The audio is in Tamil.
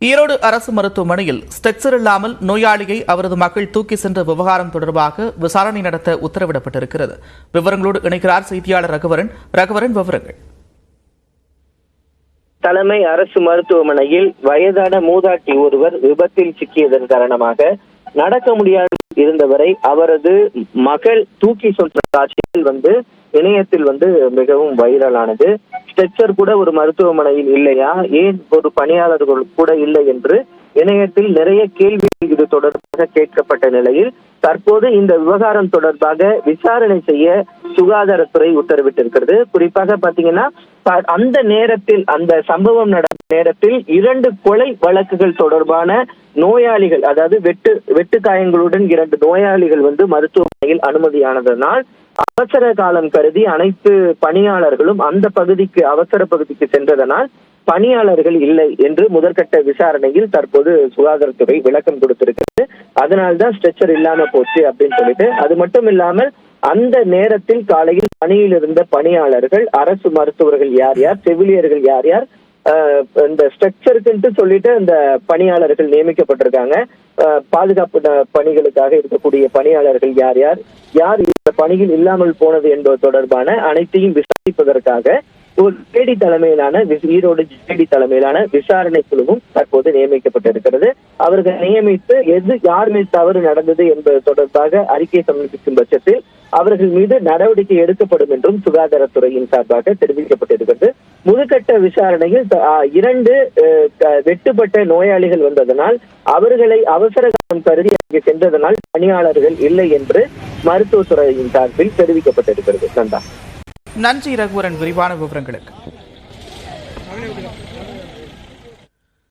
ஈரோடு அரசு மருத்துவமனையில் ஸ்ட்ரெச்சர் இல்லாமல் நோயாளியை அவரது மகள் தூக்கி சென்ற விவகாரம் தொடர்பாக விசாரணை நடத்த உத்தரவிடப்பட்டிருக்கிறது. விவரங்களோடு இணைக்கிறார் செய்தியாளர் ரகுவரன். விவரங்கள். தலைமை அரசு மருத்துவமனையில் வயதான மூதாட்டி ஒருவர் விபத்தில் சிக்கியதன் காரணமாக நடக்க முடியாது இருந்தவரை அவரது மகள் தூக்கி சென்ற காட்சியில் இணையத்தில் மிகவும் வைரலானது. ஸ்ட்ரெச்சர் கூட ஒரு மருத்துவமனையில் இல்லையா, ஏன் ஒரு பணியாளர்கள் கூட இல்லை என்று இணையத்தில் நிறைய கேள்விகள் இது தொடர்பாக கேட்கப்பட்ட நிலையில் தற்போது இந்த விவகாரம் தொடர்பாக விசாரணை செய்ய சுகாதாரத்துறை உத்தரவிட்டிருக்கிறது. குறிப்பாக பாத்தீங்கன்னா அந்த நேரத்தில், அந்த சம்பவம் நடந்த நேரத்தில் 2 கொலை வழக்குகள் தொடர்பான நோயாளிகள், அதாவது வெட்டு காயங்களுடன் 2 நோயாளிகள் மருத்துவமனையில் அனுமதியானதனால் அவசர காலம் கருதி அனைத்து பணியாளர்களும் அந்த பகுதிக்கு, அவசர பகுதிக்கு சென்றதனால் பணியாளர்கள் இல்லை என்று முதற்கட்ட விசாரணையில் தற்போது சுகாதாரத்துறை விளக்கம் கொடுத்திருக்கிறது. அதனால்தான் ஸ்ட்ரெச்சர் இல்லாம போச்சு அப்படின்னு சொல்லிட்டு, அது மட்டும் இல்லாமல் அந்த நேரத்தில் காலையில் பணியில் இருந்த பணியாளர்கள், அரசு மருத்துவர்கள் யார் யார், செவிலியர்கள் யார் யார், இந்த ஸ்ட்ரக்சருக்கு சொல்லிட்டு இந்த பணியாளர்கள் நியமிக்கப்பட்டிருக்காங்க. பாதுகாப்பு பணிகளுக்காக இருக்கக்கூடிய பணியாளர்கள் யார் யார் யார் இந்த பணியில் இல்லாமல் போனது என்பது தொடர்பான அனைத்தையும் விசாரிப்பதற்காக ஒரு ஜேடி தலைமையிலான, ஈரோடு ஜேடி தலைமையிலான விசாரணை குழுவும் தற்போது நியமிக்கப்பட்டிருக்கிறது. அவர்கள் நியமித்து யார் மீது தவறு நடந்தது என்பது தொடர்பாக அறிக்கை சமர்ப்பிக்கும் பட்சத்தில் அவர்கள் மீது நடவடிக்கை எடுக்கப்படும் என்றும் சுகாதாரத்துறையின் சார்பாக தெரிவிக்கப்பட்டிருக்கிறது. முதற்கட்ட விசாரணையில் 2 வெட்டுப்பட்ட நோயாளிகள் வந்ததனால் அவர்களை அவசர காலம் கருதி அங்கே சென்றதனால் பணியாளர்கள் இல்லை என்று மருத்துவத்துறையின் சார்பில் தெரிவிக்கப்பட்டிருக்கிறது. நன்றி ரகுவரன், விரிவான விவரங்களுக்கு.